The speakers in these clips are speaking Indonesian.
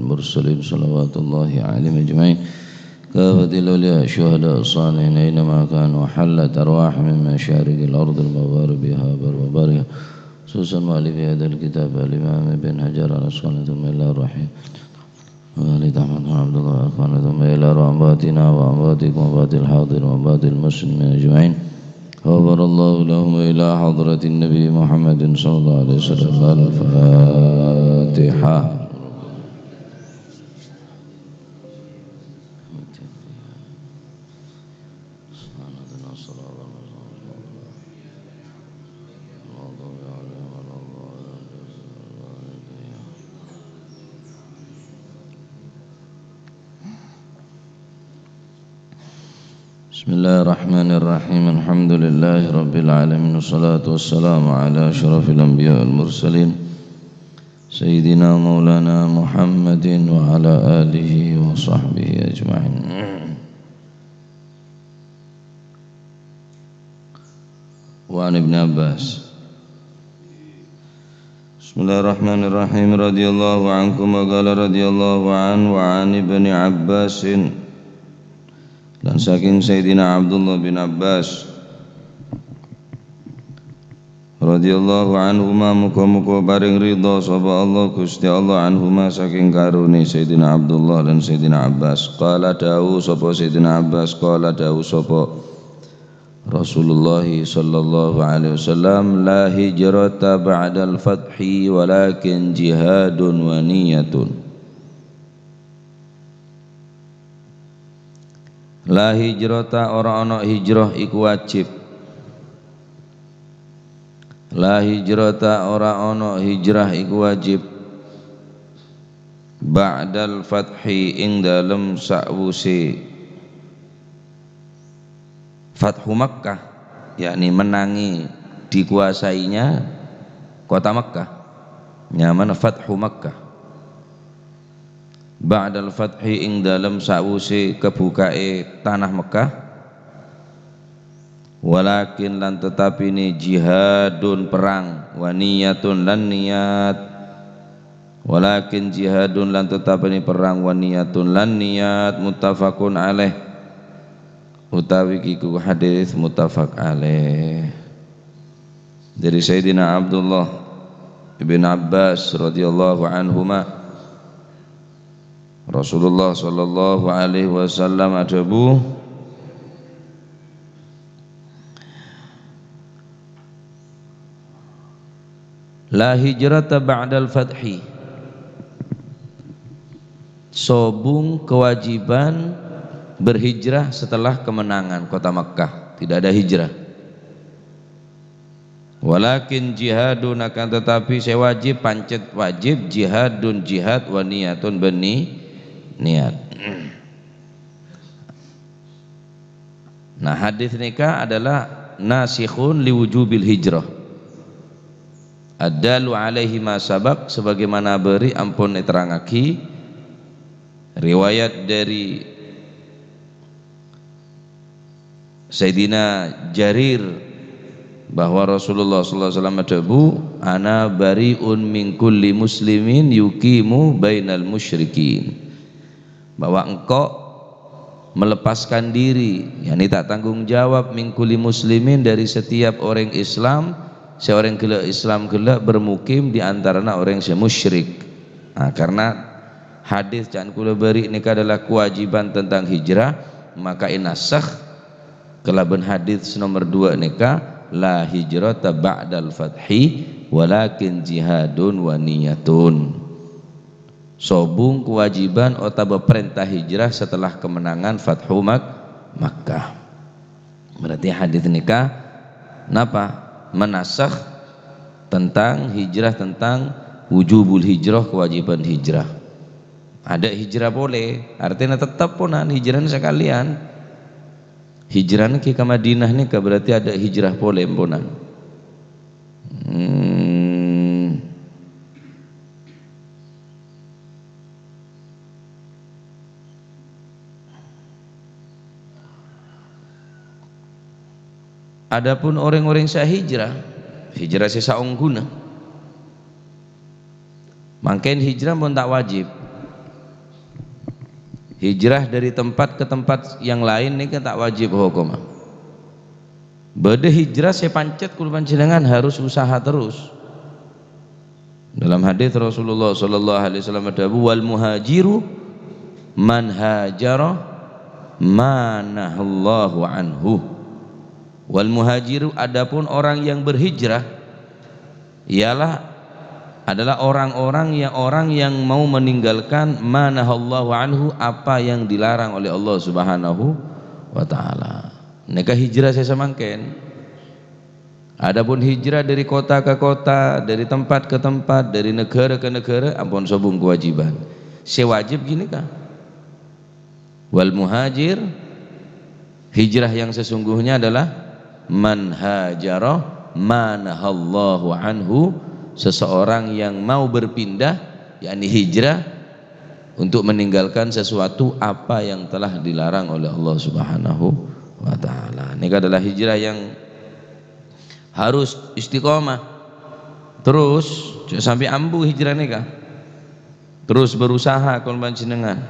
والمرسلين صلوات الله عليهم أجمعين كافة الأولياء الشهداء الصالحين أينما كانوا وحلت أرواح من مشارق الأرض المغاربها وبرها خصوصا مؤلف هذا الكتاب الإمام ابن حجر الأسقلاني ثم إلى الرحيم والد أحمد بن عبد الله الأخواني ثم إلى أمواتنا وأمواتكم وأموات الحاضر وأموات المسلمين أجمعين غفر الله لهم إلى حضرة النبي محمد صلى الله عليه وسلم. الفاتحة. Bismillahirrahmanirrahim. Alhamdulillahi rabbil alamin wassalatu wassalamu ala asyrafil anbiya wal mursalin sayyidina maulana Muhammadin wa ala alihi wa sahbihi ajma'in. Wa an Ibn Abbas. Bismillahirrahmanirrahim. Radhiyallahu ankum wa qala radhiyallahu an wa an Ibn Abbasin. Dan saking Sayyidina Abdullah bin Abbas radhiyallahu anhuma muga-muga paring ridha sapa Allah Gusti Allah anhuma saking karune Sayyidina Abdullah dan Sayyidina Abbas. Qala dawu sapa Sayyidina Abbas, qala dawu sapa Rasulullah sallallahu alaihi wasallam, la hijrata ba'dal fathi walakin jihadun wa niyatun. La hijrata ora ana hijrah iku wajib. La hijrata ora ana hijrah iku wajib. Ba'dal fathi ing dalem sakwuse Fathu Makkah, yakni menangi dikuasainya kota Makkah. Nyaman Fathu Makkah. Ba'dal fathi ing dalem sawuse kebukae tanah Mekah. Walakin lan tetapi ni jihadun perang, wa niyatun lan niat. Walakin jihadun lan tetapi ni perang, wa niyatun lan niat. Muttafaqun alaih, utawi kiku hadis muttafaq alaih dari Sayyidina Abdullah bin Abbas radhiyallahu anhuma. Rasulullah sallallahu alaihi wasallam adabu la hijrata ba'dal fathi, sobung kewajiban berhijrah setelah kemenangan kota Makkah, tidak ada hijrah. Walakin jihadun, akan tetapi saya wajib, pancet wajib jihadun jihad, wa niyatun beni niat. Nah, hadis nikah adalah nasikhun liwujubil hijrah, adalu alaihi ma sabaq, sebagaimana beri ampun diterangaki riwayat dari Sayyidina Jarir bahwa Rasulullah sallallahu alaihi wasallam adabu ana bariun min kulli muslimin yuqimu bainal musyrikin, bahwa engkau melepaskan diri, yakni tak tanggung jawab, min kulli muslimin, dari setiap orang Islam, seorang gelak Islam gelak bermukim di antarana orang yang musyrik. Nah, karena hadis jangan kula beri ini adalah kewajiban tentang hijrah, maka inasakh kelaban hadis nomor 2 nikah la hijrata ba'dal fathi walakin jihadun wa niyatun. Sobung kewajiban atau perintah hijrah setelah kemenangan Fathu Makkah. Berarti hadis nikah napa? Menasakh tentang hijrah, tentang wujubul hijrah, kewajiban hijrah. Ada hijrah boleh, artinya tetap ponan hijrah sekalian. Hijrah ke Madinah nih berarti ada hijrah boleh ponan. Adapun orang-orang yang hijrah sesaung guna, mangkain hijrah pun tak wajib. hijrah dari tempat ke tempat yang lain ini kan tak wajib hukum. Bade hijrah saya pancet kul panjenengan harus usaha terus. Dalam hadis Rasulullah sallallahu alaihi wasallam ada wal muhajiru man hajara manahallahu anhu. Wal muhajiru adapun orang yang berhijrah adalah orang yang mau meninggalkan manahallahu anhu, apa yang dilarang oleh Allah Subhanahu wa taala. Neka hijrah saya samangken. Adapun hijrah dari kota ke kota, dari tempat ke tempat, dari negara ke negara, ampun sobung kewajiban. Sewajib gini kah? Wal muhajir, hijrah yang sesungguhnya adalah man hajara manahallahu anhu, seseorang yang mau berpindah, yakni hijrah untuk meninggalkan sesuatu apa yang telah dilarang oleh Allah Subhanahu wa taala. Ini adalah hijrah yang harus istiqomah terus sampai ambu hijrah nikah, terus berusaha kon panjenengan,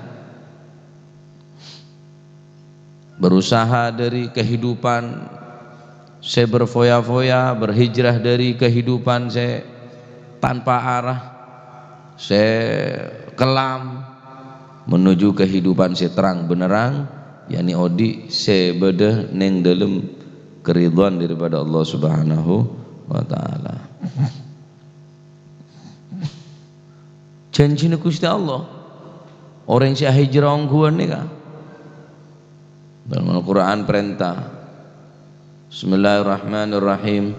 berusaha dari kehidupan saya berfoya-foya, berhijrah dari kehidupan saya tanpa arah, saya kelam, menuju kehidupan saya terang benerang, yakni odi saya beda neng dalam keridhaan daripada Allah Subhanahu wa taala. Janji Gusti Allah orang yang hijrah ongguan nih kan dalam Al-Quran perintah Bismillahirrahmanirrahim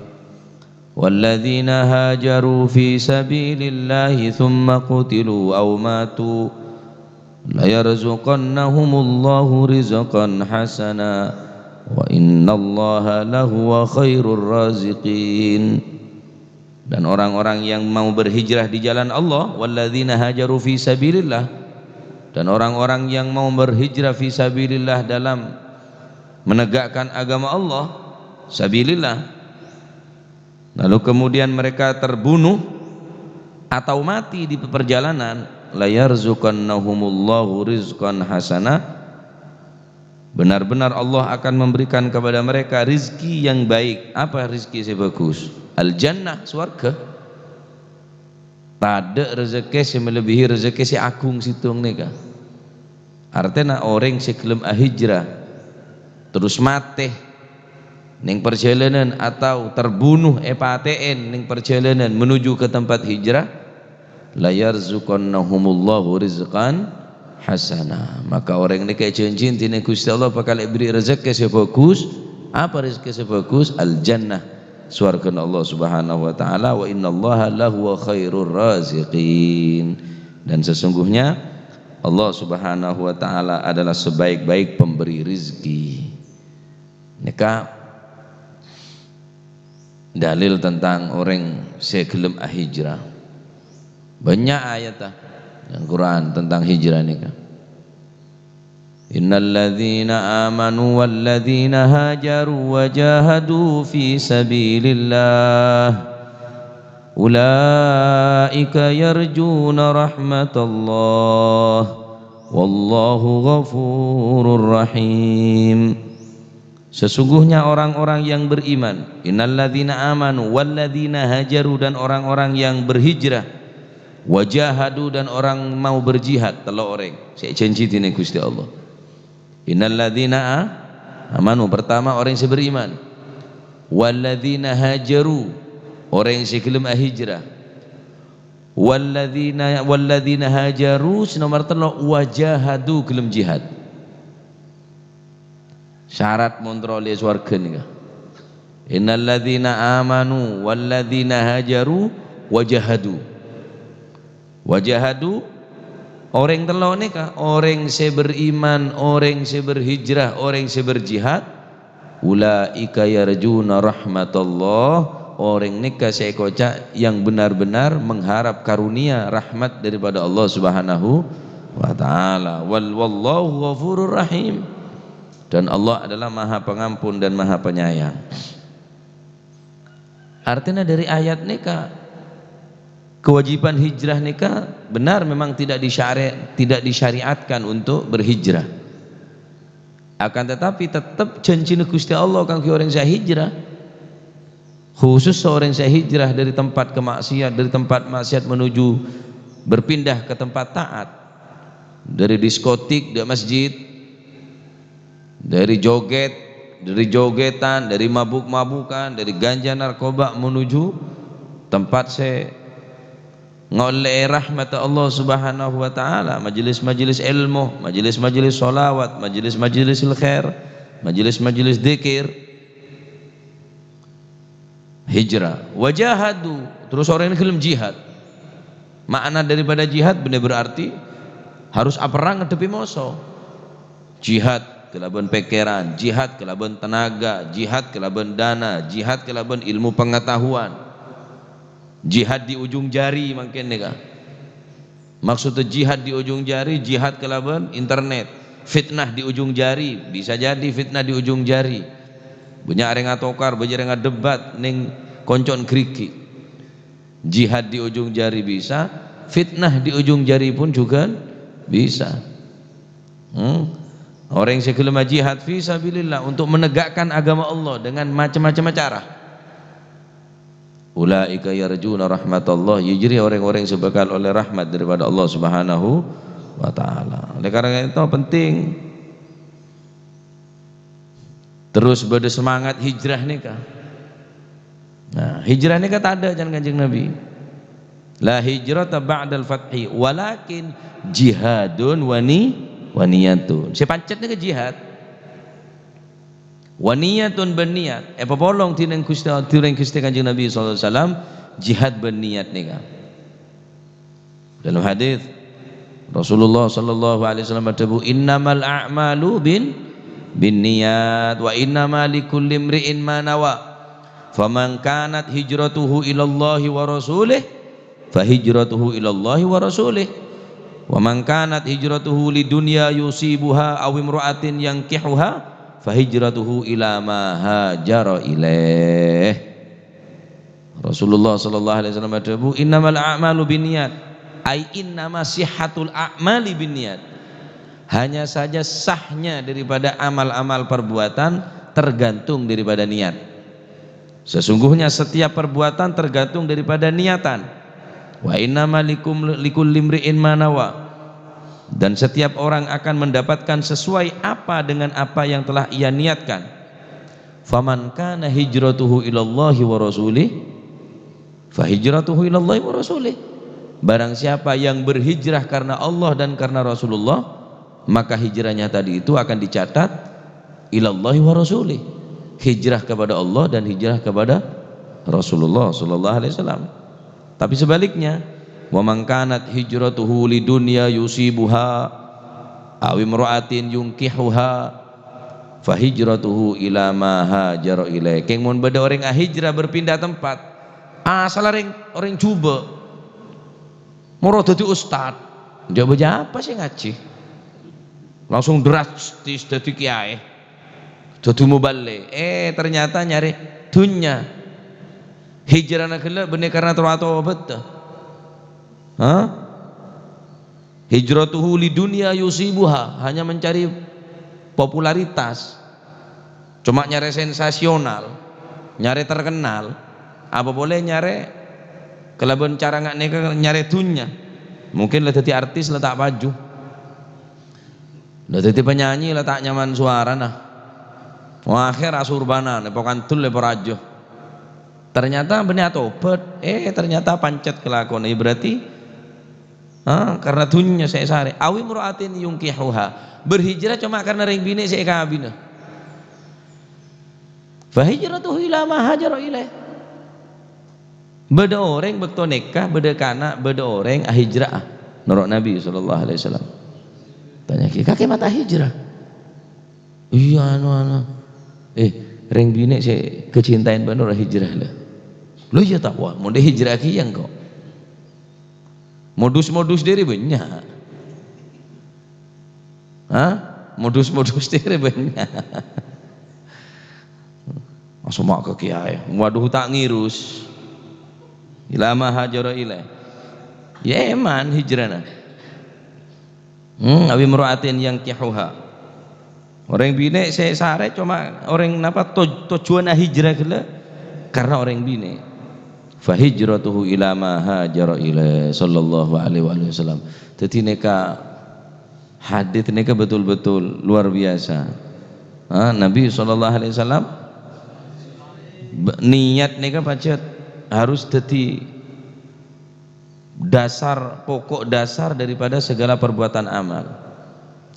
walladzina hajaru fi sabilillahi thumma qutilu aw matu la yarzuqannahumullahu rizqan hasana wa innallaha lahuwa khairur raziqin. Dan orang-orang yang mau berhijrah di jalan Allah, walladzina hajaru fi sabilillah, dan orang-orang yang mau berhijrah fi sabilillah dalam menegakkan agama Allah, sabilillah, lalu kemudian mereka terbunuh atau mati di perjalanan, la yarzuqannahumullahu rizqan hasana, benar-benar Allah akan memberikan kepada mereka rizki yang baik. Apa rizki yang bagus? Al-jannah, surga. Tada rezeki yang melebihi rezeki si agung situng nika. Artinya orang sebelum hijrah terus mati ning perjalanan atau terbunuh epaten ning perjalanan menuju ke tempat hijrah, la yarzuqannahumullahu rizqan hasanah, maka orang ini kayak janji tina Gusti Allah bakal beri rezeki sebagus. Apa rezeki sebagus? Al jannah, surga Allah Subhanahu wa taala. Wa innallaha lahu khairur raziqin, dan sesungguhnya Allah Subhanahu wa taala adalah sebaik-baik pemberi rizki. Nika dalil tentang orang sebelum hijrah. Banyak ayat yang Quran tentang hijrah ini kan. Innal ladzina amanu wal ladzina hajaru wa jahadu fi sabilillah ulaika yarjuna rahmatallah wallahu ghafurur rahim. Sesungguhnya orang-orang yang beriman, innal ladzina amanu wal ladzina hajaru, dan orang-orang yang berhijrah, wajahadu, dan orang mau berjihad, telo orang saya janji dini Gusti Allah. Innal ladzina amanu, pertama orang yang beriman, walladzina hajaru, orang yang sebelum hijrah, walladzina hajaru nomor telo, wajahadu gelem jihad. Syarat montrole swarga nika. Innal ladzina amanu walladzina hajaru wajahadu. Wajahadu orang telo nika, orang se beriman, orang se berhijrah, orang se berjihad, ulaika yarjuna rahmatullah, orang nika se kocak yang benar-benar mengharap karunia rahmat daripada Allah Subhanahu wa taala. Wallahu ghafurur rahim, dan Allah adalah Maha Pengampun dan Maha Penyayang. Artinya dari ayat nika kewajiban hijrah nikah benar memang tidak disyariatkan untuk berhijrah, akan tetapi tetap janji Gusti Allah kang orang saya hijrah, khusus seorang saya hijrah dari tempat kemaksiat, dari tempat maksiat menuju berpindah ke tempat taat, dari diskotik ke masjid, dari joget, dari jogetan, dari mabuk-mabukan, dari ganja narkoba menuju tempat saya ngoleh rahmat Allah Subhanahu wa taala, majelis-majelis ilmu, majelis-majelis sholawat, majelis-majelis khair, majelis-majelis zikir. Hijrah wajahadu, terus orang ini film jihad. Makna daripada jihad benar berarti harus perang ngadepi musuh. Jihad kelaban pikiran, jihad kelaban tenaga, jihad kelaban dana, jihad kelaban ilmu pengetahuan, jihad di ujung jari mungkin nih. Maksudnya jihad di ujung jari, jihad kelaban internet, fitnah di ujung jari, bisa jadi fitnah di ujung jari. Banyak orang ngatokar, banyak orang debat ning koncon kriki. Jihad di ujung jari bisa, fitnah di ujung jari pun juga bisa. Orang yang sekelima jihad fi sabilillah untuk menegakkan agama Allah dengan macam-macam cara. Ulaika yarjuna rahmatullah, yajri orang-orang yang sebekal oleh rahmat daripada Allah Subhanahu wa taala. Oleh karena itu penting terus bersemangat hijrah nikah. Nah, hijrah nikah tak ada jangan Kanjeng Nabi. La hijrata ba'dal fathi walakin jihadun waniyatun. Sepancet nikah jihad. Waniyatun berniat. Popolong tineng Gusti Kanjeng Nabi sallallahu alaihi wasallam jihad berniat nikah. Dalam hadis Rasulullah sallallahu alaihi wasallam berkata, "Innamal a'malu bin niyat wa innama likulli imri'in ma nawa faman kanat hijratuhu ilallahi wa rasulih fa hijratuhu ilallahi wa rasulih wa man kanat hijratuhu lidunya yusibuha aw imra'atin yankihuha fa hijratuhu ila ma hajara ilaih." Rasulullah sallallahu alaihi wasallam berkata, "Innamal a'malu binniyat." Ai innama sihhatul a'mali binniyat. Hanya saja sahnya daripada amal-amal perbuatan tergantung daripada niat. Sesungguhnya setiap perbuatan tergantung daripada niatan. Wa innama likulli imri'in ma nawa. Dan setiap orang akan mendapatkan sesuai apa dengan apa yang telah ia niatkan. Faman kana hijratuhu ilallahi wa rasulih fa hijratuhu ilallahi wa rasulih. Barang siapa yang berhijrah karena Allah dan karena Rasulullah, maka hijrahnya tadi itu akan dicatat ilallahi wa rasulih, hijrah kepada Allah dan hijrah kepada Rasulullah sallallahu alaihi wasallam. Tapi sebaliknya, wa man kanat hijratuhu lidunya yusibuha aw imra'atin yunkihuha fa hijratuhu ila ma hajara ilaih. Keng mun beda orang hijrah berpindah tempat, asal orang coba moro dadi ustad, njaba apa sih ngaji langsung drastis dadi kiai, dadi muballigh. Ternyata nyari dunya. Hijrah nak bener karena terwato betul. Hijratuhu li dunya yusibuha, hanya mencari popularitas, cuma nyari sensasional, nyari terkenal. Apa boleh nyari kelaban cara nggak nikah nyari dunya. Mungkin lah jadi artis lah tak baju, lah jadi penyanyi lah tak nyaman suara nah. Akhir asurbana nepokan tul leporajo. Ternyata benar tobat, ternyata pancet kelakon. Berarti karena dunya saya sare. Awi muraatin yungkihuha, berhijrah cuma karena ring bini saya kabina. Fa hijratuhu ila ma hajara ilaih. Beda orang bekto nikah, beda kana, beda orang hijrah. Menurut Nabi sallallahu alaihi wasallam. Tanya kakek mata hijrah. Iya anu. Ring bini saya kecintaan bener hijrah lah. Lu ya tak wah, mau hijrah kian kok. Modus-modus diri banyak. Modus-modus diri banyak. Langsung mak ke kiai. Waduh tak ngirus. Ilama hajara ilaih. Ya eman hijrana. Abi muraatin yang kihuha. Orang bine saya sare cuma orang napa tujuan hijrah gila karena orang bine. Fa hijratuhu ila ma hajara ila sallallahu alaihi wasallam. Dadi neka hadits neka betul-betul luar biasa. Nabi sallallahu alaihi wasallam niat neka pacet harus dadi dasar, pokok dasar daripada segala perbuatan amal.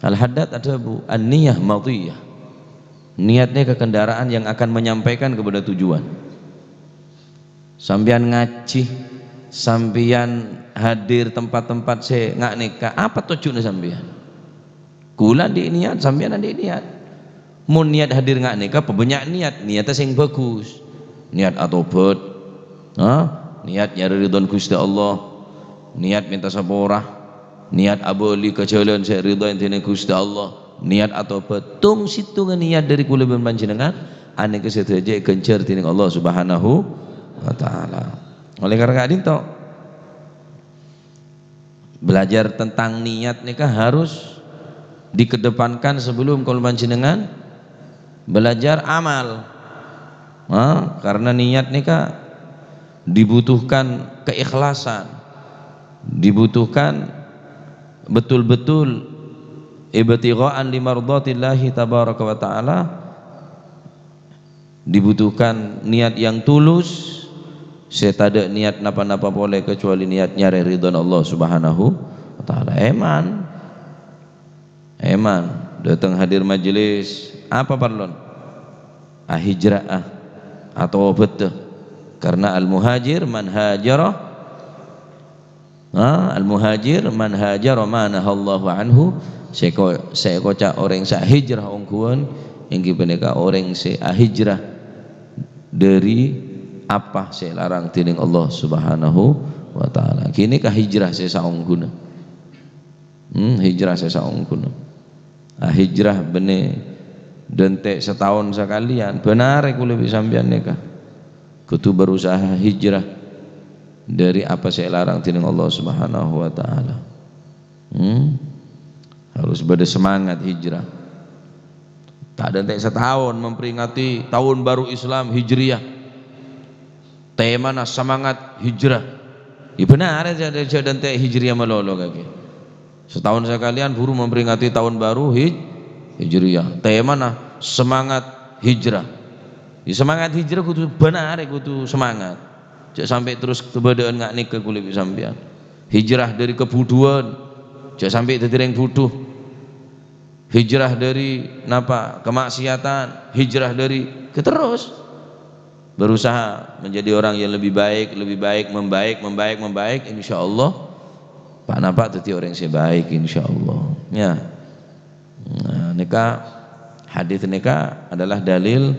Al-haddad ada bu an-niyah madhiyah, niatnya ke kendaraan yang akan menyampaikan kepada tujuan. Sambian ngaji, sambian hadir tempat-tempat saya ngak nikah, apa tujuannya sambian? Kula di niat, sambian di niat. Mun niat hadir ngak nikah, banyak niatnya sing bagus, niat atobat, niat nyari ridwan Gusti Allah, niat minta saporah, niat aboli ke jalan saya ridha intine Gusti Allah, niat atau betung situ niat dari kula panjenengan ane kesedaja gencer dening Allah Subhanahu wa taala. Oleh karena itu belajar tentang niat nikah harus dikedepankan sebelum kula panjenengan belajar amal. Karena niat nikah dibutuhkan keikhlasan, dibutuhkan betul-betul ibtigha'an limardatillahi tabaraka wa ta'ala, dibutuhkan niat yang tulus. Saya tak ada niat napa-napa boleh kecuali niat nyari ridwan Allah Subhanahu wa ta'ala. Eman datang hadir majelis apa parlon hijrah atau betul karena al-muhajir man hajara al-muhajir man hajara manahallahu anhu. Saya kocak orang sa hijrah ongkuan inggi peneka orang sa hijrah dari apa saya larang tining Allah Subhanahu wa taala. Kini kah hijrah saya saungguna. Hijrah saya saungguna. Hijrah bene dentek setahun sekalian benar kula bisa sampean nikah. Kudu berusaha hijrah dari apa saya larang tining Allah Subhanahu wa taala. Harus bersemangat hijrah. Tak ada setahun memperingati tahun baru Islam Hijriah. Tema semangat hijrah. Ya benar ada dentek Hijriah melolo kaki. Setahun sekalian buru memperingati tahun baru Hijriah. Tema semangat hijrah. Ya semangat hijrah kudu benar kudu semangat. Cek sampai terus kebedaan ngak nikah kulit sampean. Hijrah dari kebuduan, cek sampai dadi yang buduh. Hijrah dari napa kemaksiatan, hijrah dari terus berusaha menjadi orang yang lebih baik, membaik, insyaallah. Pak napa dadi orang yang baik insyaallah. Ya. Nah, nikah hadis nikah adalah dalil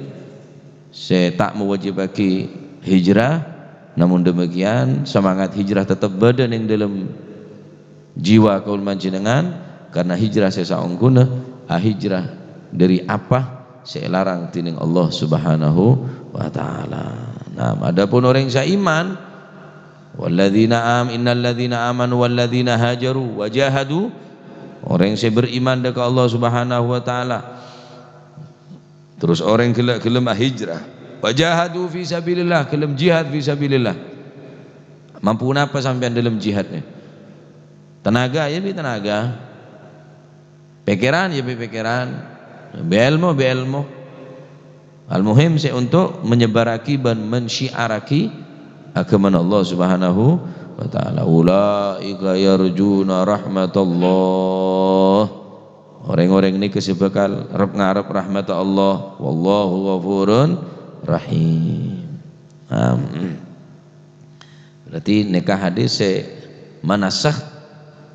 saya tak mewajibaki hijrah. Namun demikian semangat hijrah tetap berada yang dalam jiwa kaul panjenengan karena hijrah saya saungguna hijrah dari apa saya larang tining Allah Subhanahu wa taala. Nah, adapun orang yang iman innalladzina amanu walladzina hajaru wajahadu, orang yang beriman dengan Allah Subhanahu wa taala terus orang gelem hijrah wajahadu fi sabilillah, kelem jihad fi sabilillah. Mampu napa sampean dalam jihadnya? Tenaga ya bi tenaga, pikiran ya bi pikiran, beilmu. Al-muhim saya untuk menyebaraki dan mensyiaraki agama Allah Subhanahu wa taala. Ulaika yarjuna rahmatullah. Orang-orang ini kesibakal ngarep rahmat Allah. Wallahu ghafurun rahim. Berarti nikah hadis saya manasakh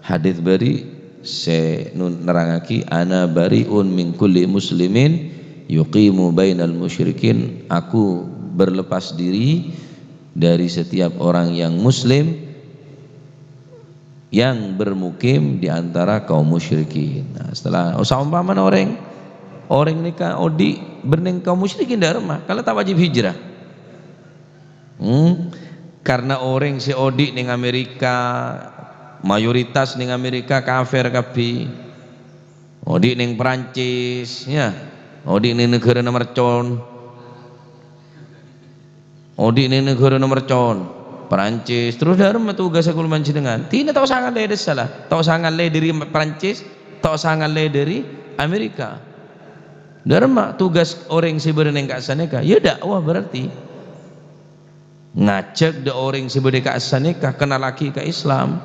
hadis bari saya nerangaki ana bariun min kulli muslimin yuqimu bainal musyrikin, aku berlepas diri dari setiap orang yang muslim yang bermukim di antara kaum musyrikin. Nah, setelah umpamanya orang nikah berneng kaum musyrikin dari rumah kalau tak wajib hijrah. karena orang si odik ning Amerika, mayoritas ning Amerika kafir kabeh. Odik ning Perancis ya, odik ning negara mercon, odik ning negara mercon Perancis terus darum tugas aku dengan tina tahu sangat le salah, tahu sangat le dari Perancis, tahu sangat le dari Amerika. Darum tugas orang si bereneng kat sana ka, ya dakwah berarti ngajak de orang si berde kat sana ka kenal laki ke Islam.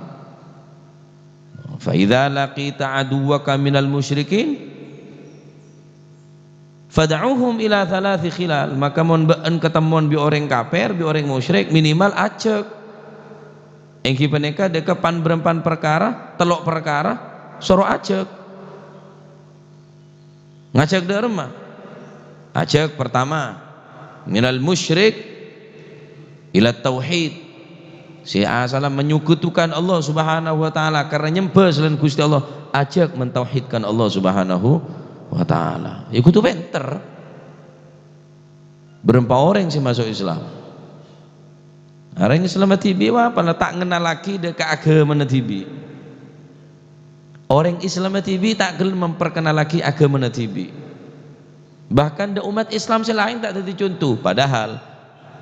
Fa idza laqita aduwaka minal musyrikin fad'uhum ila thalathi khilal, maka mon beun ketemuan bi orang kafir, bi orang musyrik minimal acek engki peneka dekepan berempan perkara, telok perkara suruh acek ngajak derma. Acek pertama minal musyrik ila tauhid, si asalam menyekutukan Allah Subhanahu wa taala karena nyembah selain Gusti Allah, ajak mentauhidkan Allah Subhanahu wa taala. Iku tuh pinter. Berapa orang sih masuk Islam? Orang Islam tibi apa tak kenal lagi dekat agama tibi. Orang Islam tibi tak gelem memperkenal lagi agama tibi. Bahkan de umat Islam selain tak jadi contoh, padahal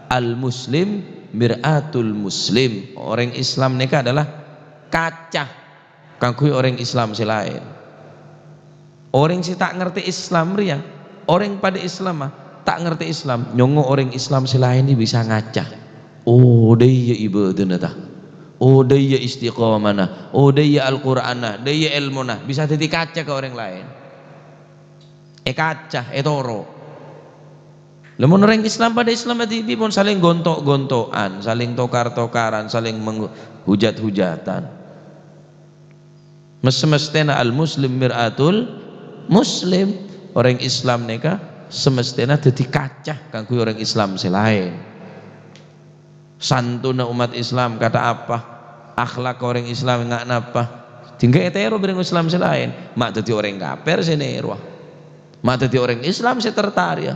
al-muslim mir'atul muslim, orang Islam mereka adalah kaca kangkui orang Islam selain. Orang si tak ngerti Islam ria, orang pada Islam tak ngerti Islam, nyongo orang Islam selain ini bisa ngaca. Oh dia ibadah nata, oh dia istiqomah nah, oh dia Al-Quran nah, dia ilmu nah, bisa jadi kaca ke orang lain. Kaca, toro. Lamun orang Islam pada Islam tibi pun saling gontok-gontokan, saling tokar-tokaran, saling menghujat-hujatan. Semestinya al-muslim mir'atul muslim, orang Islam neka semestinya jadi kaca kanggo orang Islam selain. Santuna umat Islam kata apa? Akhlak orang Islam enggak napa? Tinggal etero orang Islam selain, mak jadi orang kafir senero. Mak jadi orang Islam saya tertarik ya.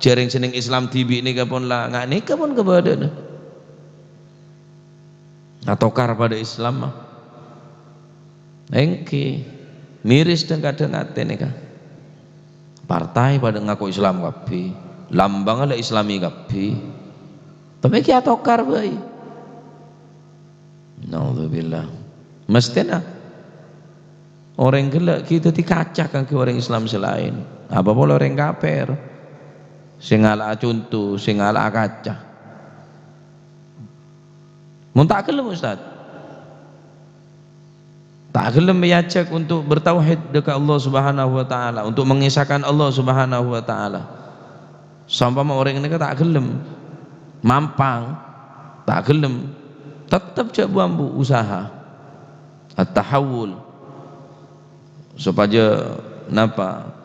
Jaring seneng Islam tibi nikah pun lah nggak nikah pun kebadan atau kar pada Islam mah engki miris dan kadang ngate nikah partai pada ngaku Islam kapi lambang ada Islami kapi tapi ki atau kar bayi naudzubillah mestinya orang gelak kita dikacak kan ke orang Islam selain apa boleh orang kafir sing ala contoh, sing ala kaca. Mun tak gelem Ustaz. Tak gelem meyajak untuk bertauhid dekat Allah Subhanahu wa taala, untuk mengisahkan Allah Subhanahu wa taala. Sampama orang ini tak gelem, mampang, tak gelem, tetap cak bambu usaha. At-tahawul supaya napa?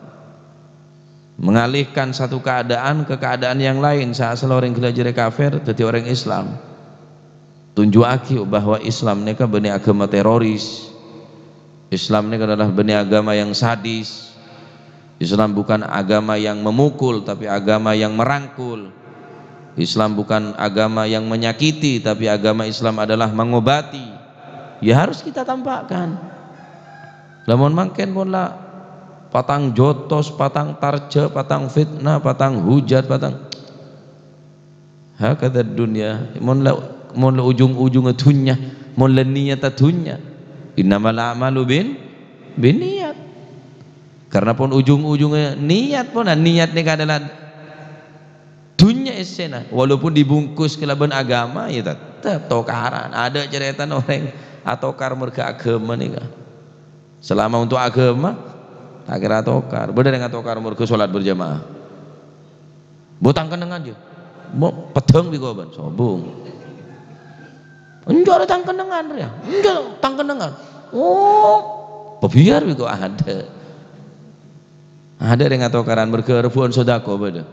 Mengalihkan satu keadaan ke keadaan yang lain. Saat orang belajar kafir jadi orang Islam, tunjuk bahwa Islam ini benih agama teroris, Islam ini adalah benih agama yang sadis, Islam bukan agama yang memukul tapi agama yang merangkul, Islam bukan agama yang menyakiti tapi agama Islam adalah mengobati. Ya harus kita tampakkan. Lamun mangken pun lah patang jotos, patang tarja, patang fitnah, patang hujat, patang hakada dunia mon la ujung-ujung dunya mon la niyat dunya innamal a'malu bin niat karena pun ujung-ujungnya niat pun niat ini adalah dunia esena walaupun dibungkus kelaban agama ya tetap tokaran. Ada cerita orang atau kar merga agama nih kan selama untuk agama akhirnya tokar, beda dengan tokar mereka sholat berjamaah. Botang keneng aja, mau pedang di goban, sobung. Enggak ada tang kenengan ya, enggak tang kenengan. Oh, biar biko ada. Ada dengan tokaran mereka rebuan sodako beda.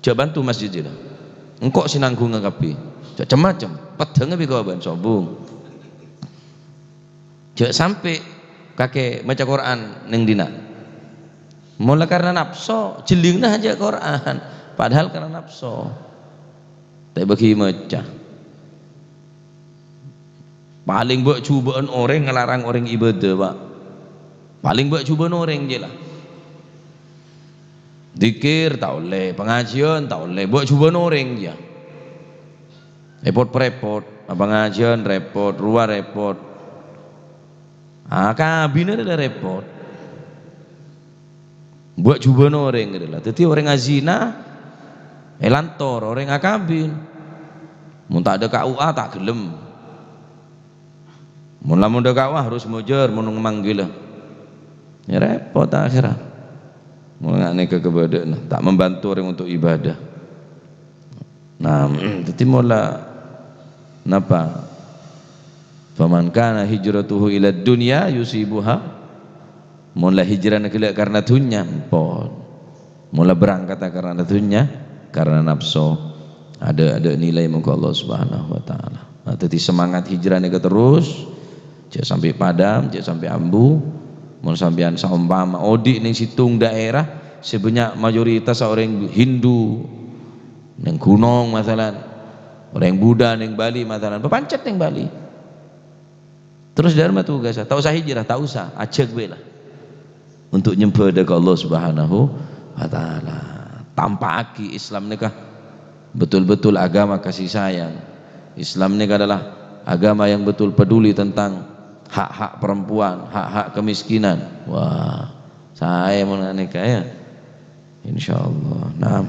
Coba bantu masjid je, engkau sinanggung ngakapi, macam-macam, pedangnya biko goban, sobung. Jangan sampai kakek baca Quran neng dina mulai karena nafsu jelingna aja Quran padahal karena nafsu tak bagi macam paling buat cubaan orang ngelarang orang ibadah pak, paling buat cubaan orang je lah. Dikir tak boleh, pengajian tak boleh, buat cubaan orang je. Repot, pengajian repot, ruang repot, kabin ada repot, buat cubaan orang gitu lah. Jadi orang azina lantor, orang kabin mun tak ada KUA tak gelem, mun lamun ada KUA harus mujar, mun memanggil ya repot akhirnya. Mun ngane kekebadan tak membantu orang untuk ibadah. Nah, jadi mula napa? Faman kana hijratuhu ila dunya yusibuha, mula hijrah karena dunya pon, mula berangkat karena dunya, karena nafsu ada nilai muka Allah Subhanahu wa taala. Nah, jadi semangat hijrah niku terus jangan sampai padam, jangan sampai ambu. Mun sampean saumpama odik ning situng daerah sebanyak mayoritas orang Hindu ning gunung masalan, orang Buddha ning Bali masalan, pepancet ning Bali. Terus dari mana tugas? Tak usah hijrah, tak usah, ajak gue lah untuk nyembah ke Allah Subhanahu wa taala. Tanpa aki Islam nikah betul-betul agama kasih sayang. Islam nikah adalah agama yang betul peduli tentang hak-hak perempuan, hak-hak kemiskinan. Wah, saya mau nikah ya, insyaallah. Nah,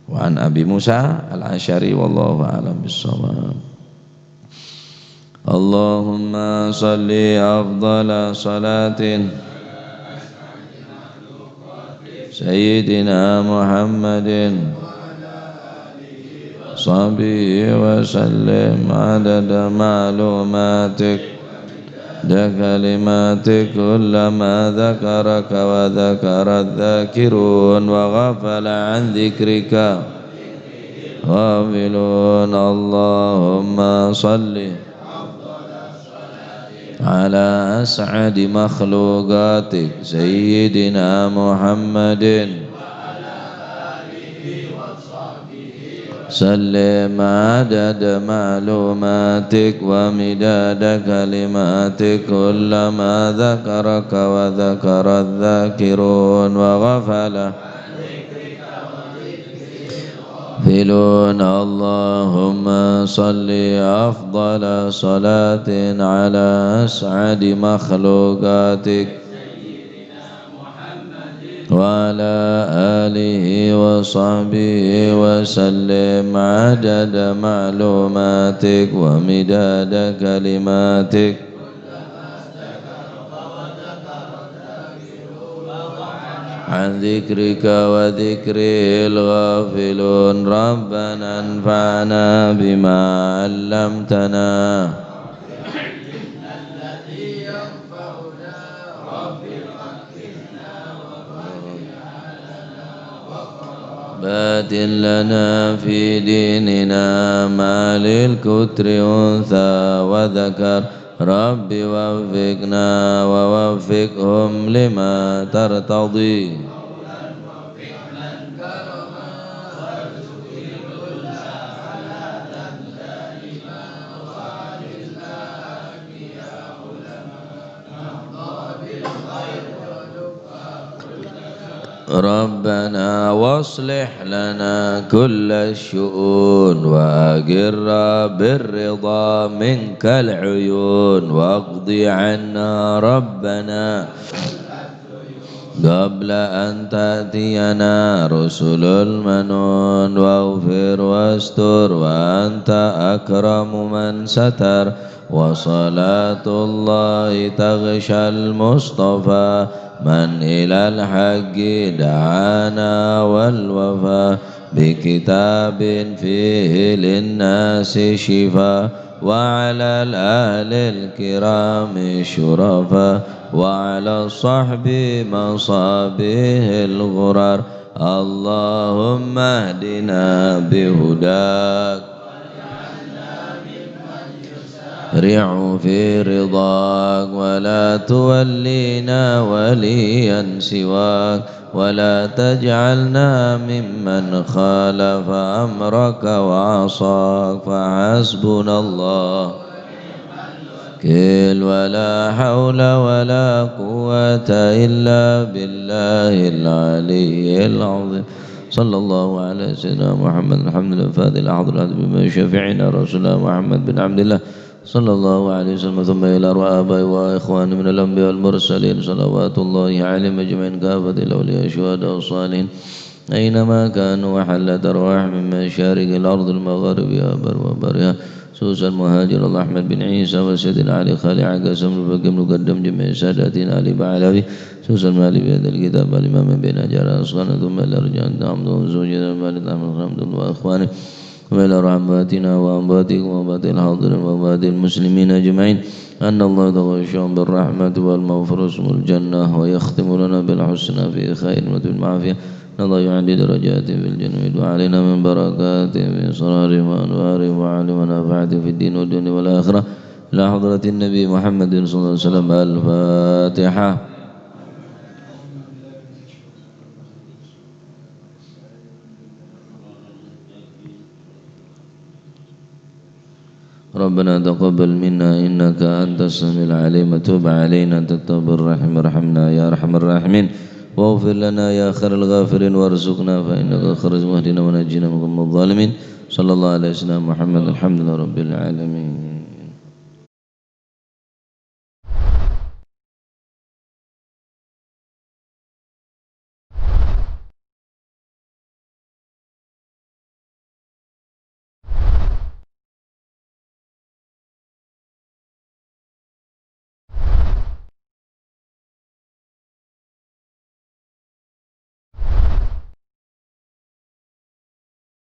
wa an Abi Musa al-Asy'ari wallahu a'lam bis-shawab. Allahumma salli afdhala salatin Sayyidina Muhammadin sahbihi wa sallim adada ma'lumatik da kalimatik kullama dhakaraka wa dhakara dhakirun wa ghafala an dhikrika ghafilun. Allahumma salli ala as'adi makhluqatik Sayyidina Muhammadin sallim adada ma'lumatik wa midada kalimatik kullama dhakaraka wa dhakara dhakirun wa ghafala filun. Allahumma salli afdala salatin ala as'adi makhluqatik wa ala alihi wa sahbihi wa sallim adada ma'lumatik wa midada kalimatik an dzikrika wa dzikril ghafilun. Rabbana anfa'na bima 'allamtana batin lana fi dinina ma lil kutri untha wa dhakar. Rabbi waffiqna wa waffiqhum lima tartadi. Rabbana waslih lana kulla syu'un wa agirra birrida minkal uyun waqdi anna Rabbana qabla an ta'tiyana rusulul manun waghfir wastur wa anta akramu man satar wa salatullahi taghshal mustafa man ilal haqqi da'ana wal wafa bi kitabin fihi linnasi shifa wa ala al-alil kirami syurafa wa ala sahbi masabihil ghurar. Allahumma hdina bihudak رع في رضاك ولا تولينا وليا سواك ولا تجعلنا ممن خالف أمرك وعصاك فحسبنا الله كل ولا حول ولا قوة إلا بالله العلي العظيم صلى الله على سيدنا محمد الحمد لله فهذه الأحضر بما شفعنا رسول الله محمد بن عبد الله صلى الله عليه وسلم ثم إلى أرواح آبائي وإخواني من الأنبياء والمرسلين صلوات الله عليهم أجمعين كافة الأولياء الشهداء والصالحين أينما كانوا وحلت أرواح من مشارق الأرض المغاربها وبرها سوس المهاجر الله أحمد بن عيسى وسيدنا علي خالي عقاسم الفقم نقدم جميع ساداتنا علي بعلوي سوس المالي بهذا الكتاب الإمام بين أجار أصغانا ثم الأرجاء دعمدهم زوجنا المالي دعم الخامد وأخواني وإلى رحماتنا وأنباتكم وأنبات الحاضرين وأنبات المسلمين أجمعين أن الله يتغشاهم بالرحمة والمغفرة اسم الجنة ويختم لنا بالحسنى في خير والعافية نضيع عندي درجات في الجنة وعلينا من بركات في صرار وأنوار وعلم ونفعت في الدين والدنيا والآخرة إلى حضرة النبي محمد صلى الله عليه وسلم الفاتحة. ربنا تقبل منا إنك أنت السميع العليم وتب علينا أنت التواب الرحيم ارحمنا يا أرحم الراحمين واغفر لنا يا خير الغافرين وارزقنا فإنك خرج واهدنا ونجينا من الظالمين صلى الله عليه وسلم محمد الحمد لله رب العالمين.